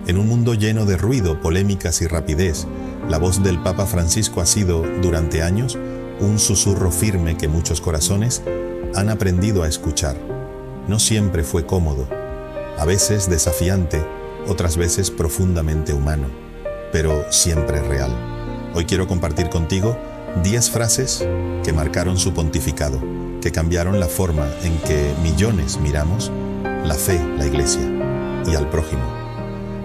En un mundo lleno de ruido, polémicas y rapidez, la voz del Papa Francisco ha sido, durante años, un susurro firme que muchos corazones han aprendido a escuchar. No siempre fue cómodo, a veces desafiante, otras veces profundamente humano, pero siempre real. Hoy quiero compartir contigo 10 frases que marcaron su pontificado, que cambiaron la forma en que millones miramos la fe, la Iglesia y al prójimo.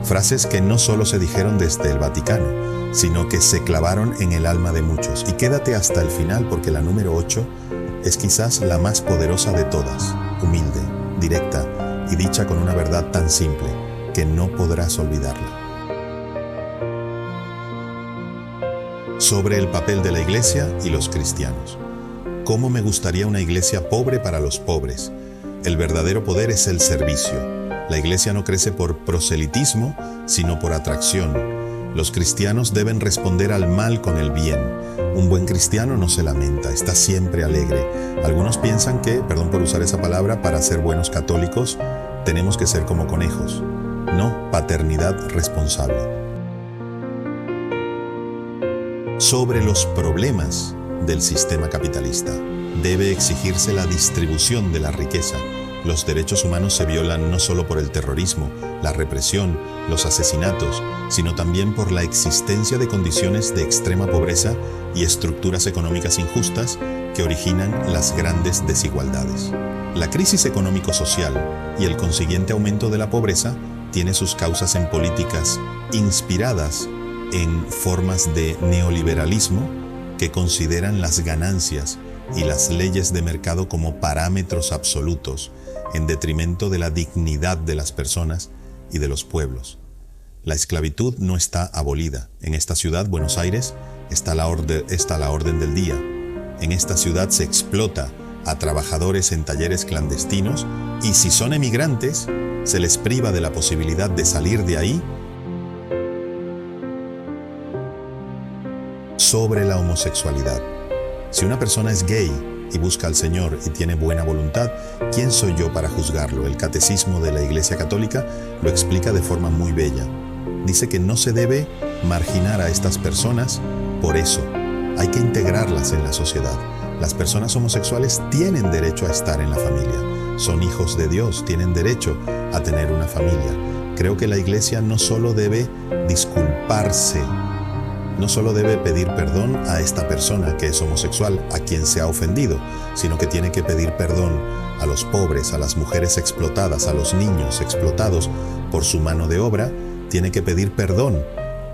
Frases que no solo se dijeron desde el Vaticano, sino que se clavaron en el alma de muchos. Y quédate hasta el final porque la número 8 es quizás la más poderosa de todas, humilde, directa y dicha con una verdad tan simple que no podrás olvidarla. Sobre el papel de la Iglesia y los cristianos. ¿Cómo me gustaría una Iglesia pobre para los pobres? El verdadero poder es el servicio. La Iglesia no crece por proselitismo, sino por atracción. Los cristianos deben responder al mal con el bien. Un buen cristiano no se lamenta, está siempre alegre. Algunos piensan que, perdón por usar esa palabra, para ser buenos católicos tenemos que ser como conejos. No, paternidad responsable. Sobre los problemas del sistema capitalista, debe exigirse la distribución de la riqueza. Los derechos humanos se violan no solo por el terrorismo, la represión, los asesinatos, sino también por la existencia de condiciones de extrema pobreza y estructuras económicas injustas que originan las grandes desigualdades. La crisis económico-social y el consiguiente aumento de la pobreza tiene sus causas en políticas inspiradas en formas de neoliberalismo que consideran las ganancias y las leyes de mercado como parámetros absolutos, en detrimento de la dignidad de las personas y de los pueblos. La esclavitud no está abolida. En esta ciudad, Buenos Aires, está la orden del día. En esta ciudad se explota a trabajadores en talleres clandestinos y si son emigrantes, se les priva de la posibilidad de salir de ahí. Sobre la homosexualidad. Si una persona es gay y busca al Señor y tiene buena voluntad, ¿quién soy yo para juzgarlo? El Catecismo de la Iglesia Católica lo explica de forma muy bella. Dice que no se debe marginar a estas personas por eso. Hay que integrarlas en la sociedad. Las personas homosexuales tienen derecho a estar en la familia. Son hijos de Dios, tienen derecho a tener una familia. Creo que la Iglesia no solo debe disculparse, no solo debe pedir perdón a esta persona que es homosexual, a quien se ha ofendido, sino que tiene que pedir perdón a los pobres, a las mujeres explotadas, a los niños explotados por su mano de obra, tiene que pedir perdón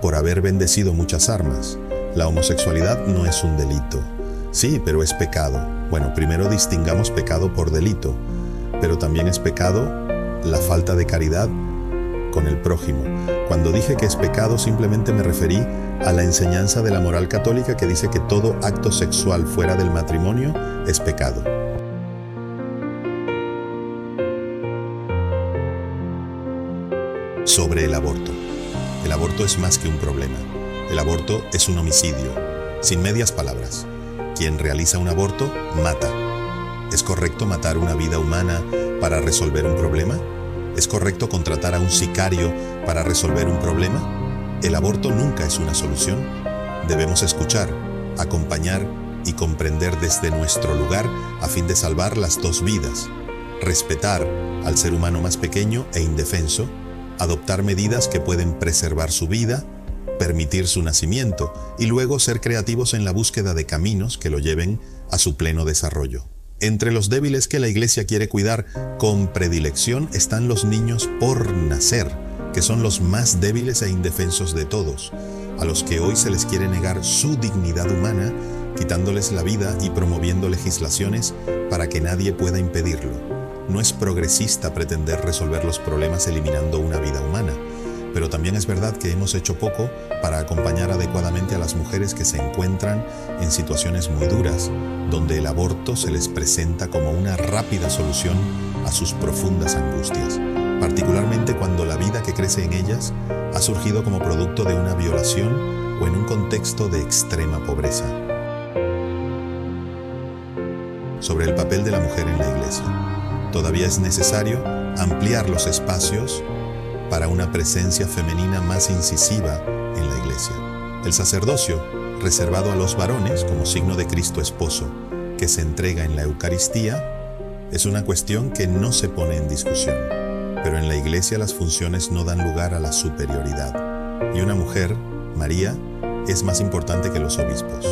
por haber bendecido muchas armas. La homosexualidad no es un delito. Sí, pero es pecado. Bueno, primero distingamos pecado por delito, pero también es pecado la falta de caridad con el prójimo. Cuando dije que es pecado, simplemente me referí a la enseñanza de la moral católica que dice que todo acto sexual fuera del matrimonio es pecado. Sobre el aborto. El aborto es más que un problema. El aborto es un homicidio. Sin medias palabras. Quien realiza un aborto, mata. ¿Es correcto matar una vida humana para resolver un problema? ¿Es correcto contratar a un sicario para resolver un problema? El aborto nunca es una solución. Debemos escuchar, acompañar y comprender desde nuestro lugar a fin de salvar las dos vidas, respetar al ser humano más pequeño e indefenso, adoptar medidas que pueden preservar su vida, permitir su nacimiento y luego ser creativos en la búsqueda de caminos que lo lleven a su pleno desarrollo. Entre los débiles que la Iglesia quiere cuidar con predilección están los niños por nacer, que son los más débiles e indefensos de todos, a los que hoy se les quiere negar su dignidad humana, quitándoles la vida y promoviendo legislaciones para que nadie pueda impedirlo. No es progresista pretender resolver los problemas eliminando una vida humana, pero también es verdad que hemos hecho poco para acompañar adecuadamente a las mujeres que se encuentran en situaciones muy duras, donde el aborto se les presenta como una rápida solución a sus profundas angustias, particularmente cuando la vida que crece en ellas ha surgido como producto de una violación o en un contexto de extrema pobreza. Sobre el papel de la mujer en la Iglesia. Todavía es necesario ampliar los espacios para una presencia femenina más incisiva en la Iglesia. El sacerdocio, reservado a los varones como signo de Cristo esposo, que se entrega en la Eucaristía, es una cuestión que no se pone en discusión, pero en la Iglesia las funciones no dan lugar a la superioridad, y una mujer, María, es más importante que los obispos.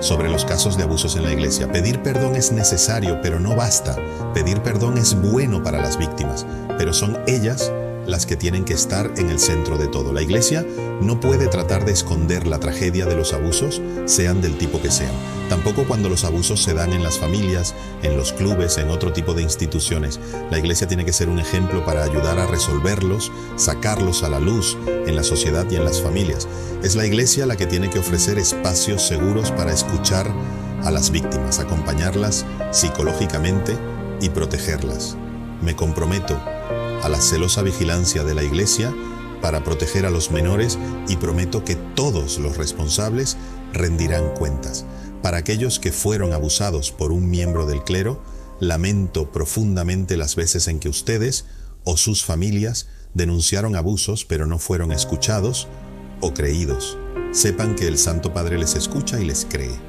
Sobre los casos de abusos en la Iglesia, pedir perdón es necesario, pero no basta. Pedir perdón es bueno para las víctimas, pero son ellas las que tienen que estar en el centro de todo. La Iglesia no puede tratar de esconder la tragedia de los abusos, sean del tipo que sean. Tampoco cuando los abusos se dan en las familias, en los clubes, en otro tipo de instituciones. La Iglesia tiene que ser un ejemplo para ayudar a resolverlos, sacarlos a la luz en la sociedad y en las familias. Es la Iglesia la que tiene que ofrecer espacios seguros para escuchar a las víctimas, acompañarlas psicológicamente y protegerlas. Me comprometo a la celosa vigilancia de la Iglesia para proteger a los menores y prometo que todos los responsables rendirán cuentas. Para aquellos que fueron abusados por un miembro del clero, lamento profundamente las veces en que ustedes o sus familias denunciaron abusos pero no fueron escuchados o creídos. Sepan que el Santo Padre les escucha y les cree.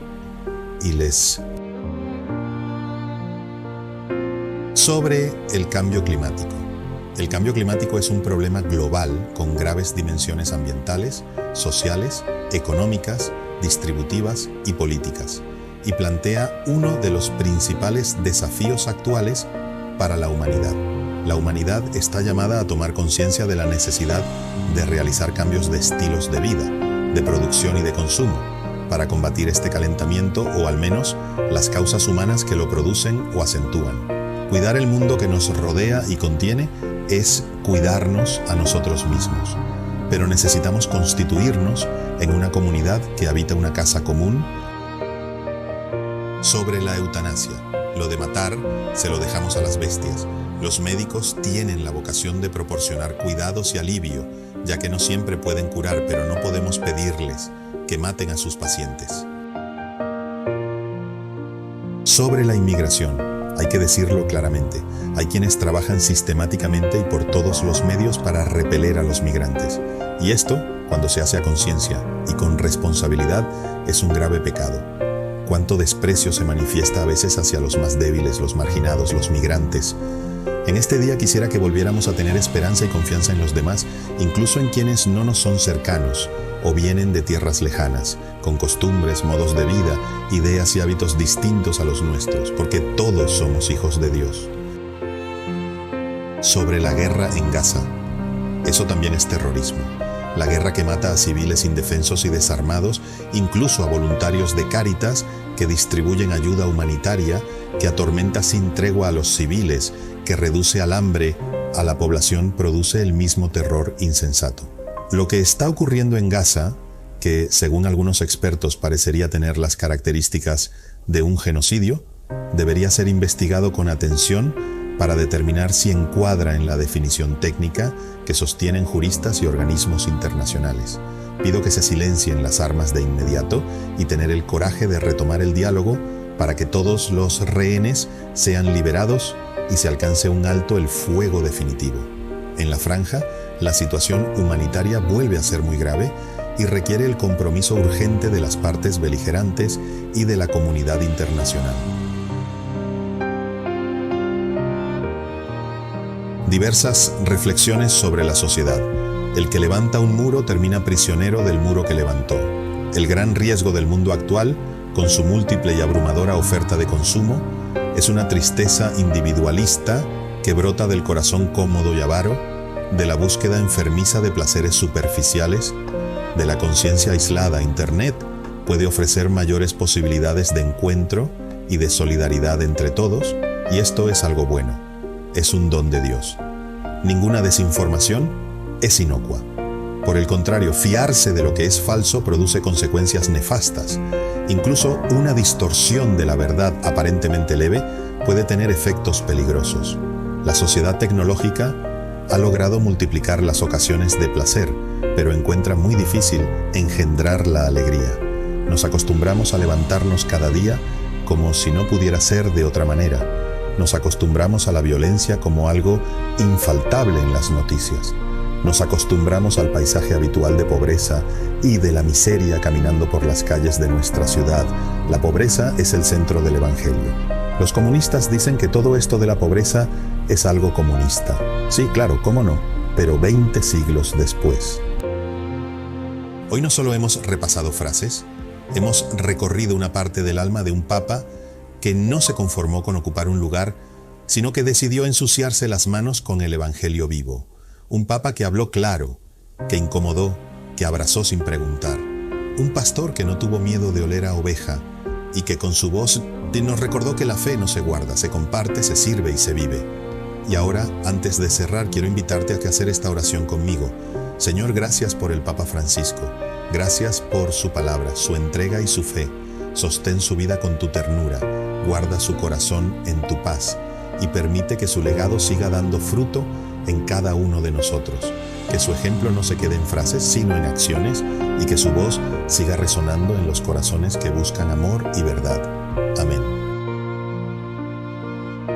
Sobre el cambio climático. El cambio climático es un problema global con graves dimensiones ambientales, sociales, económicas, distributivas y políticas, y plantea uno de los principales desafíos actuales para la humanidad. La humanidad está llamada a tomar conciencia de la necesidad de realizar cambios de estilos de vida, de producción y de consumo, para combatir este calentamiento o al menos las causas humanas que lo producen o acentúan. Cuidar el mundo que nos rodea y contiene es cuidarnos a nosotros mismos, pero necesitamos constituirnos en una comunidad que habita una casa común. Sobre la eutanasia, lo de matar se lo dejamos a las bestias. Los médicos tienen la vocación de proporcionar cuidados y alivio, ya que no siempre pueden curar, pero no podemos pedirles que maten a sus pacientes. Sobre la inmigración, hay que decirlo claramente, hay quienes trabajan sistemáticamente y por todos los medios para repeler a los migrantes. Y esto, cuando se hace a conciencia y con responsabilidad, es un grave pecado. Cuánto desprecio se manifiesta a veces hacia los más débiles, los marginados, los migrantes. En este día quisiera que volviéramos a tener esperanza y confianza en los demás, incluso en quienes no nos son cercanos o vienen de tierras lejanas, con costumbres, modos de vida, ideas y hábitos distintos a los nuestros, porque todos somos hijos de Dios. Sobre la guerra en Gaza. Eso también es terrorismo. La guerra que mata a civiles indefensos y desarmados, incluso a voluntarios de Cáritas que distribuyen ayuda humanitaria, que atormenta sin tregua a los civiles, que reduce al hambre a la población, produce el mismo terror insensato. Lo que está ocurriendo en Gaza, que según algunos expertos parecería tener las características de un genocidio, debería ser investigado con atención para determinar si encuadra en la definición técnica que sostienen juristas y organismos internacionales. Pido que se silencien las armas de inmediato y tener el coraje de retomar el diálogo para que todos los rehenes sean liberados y se alcance un alto el fuego definitivo. En la franja, la situación humanitaria vuelve a ser muy grave y requiere el compromiso urgente de las partes beligerantes y de la comunidad internacional. Diversas reflexiones sobre la sociedad. El que levanta un muro termina prisionero del muro que levantó. El gran riesgo del mundo actual, con su múltiple y abrumadora oferta de consumo, es una tristeza individualista que brota del corazón cómodo y avaro, de la búsqueda enfermiza de placeres superficiales, de la conciencia aislada. Internet puede ofrecer mayores posibilidades de encuentro y de solidaridad entre todos, y esto es algo bueno. Es un don de Dios. Ninguna desinformación es inocua. Por el contrario, fiarse de lo que es falso produce consecuencias nefastas. Incluso una distorsión de la verdad aparentemente leve puede tener efectos peligrosos. La sociedad tecnológica ha logrado multiplicar las ocasiones de placer, pero encuentra muy difícil engendrar la alegría. Nos acostumbramos a levantarnos cada día como si no pudiera ser de otra manera. Nos acostumbramos a la violencia como algo infaltable en las noticias. Nos acostumbramos al paisaje habitual de pobreza y de la miseria caminando por las calles de nuestra ciudad. La pobreza es el centro del Evangelio. Los comunistas dicen que todo esto de la pobreza es algo comunista. Sí, claro, cómo no, pero 20 siglos después. Hoy no solo hemos repasado frases, hemos recorrido una parte del alma de un papa que no se conformó con ocupar un lugar, sino que decidió ensuciarse las manos con el Evangelio vivo. Un papa que habló claro, que incomodó, que abrazó sin preguntar. Un pastor que no tuvo miedo de oler a oveja y que con su voz nos recordó que la fe no se guarda, se comparte, se sirve y se vive. Y ahora, antes de cerrar, quiero invitarte a que hacer esta oración conmigo. Señor, gracias por el Papa Francisco. Gracias por su palabra, su entrega y su fe. Sostén su vida con tu ternura. Guarda su corazón en tu paz y permite que su legado siga dando fruto en cada uno de nosotros. Que su ejemplo no se quede en frases, sino en acciones, y que su voz siga resonando en los corazones que buscan amor y verdad. Amén.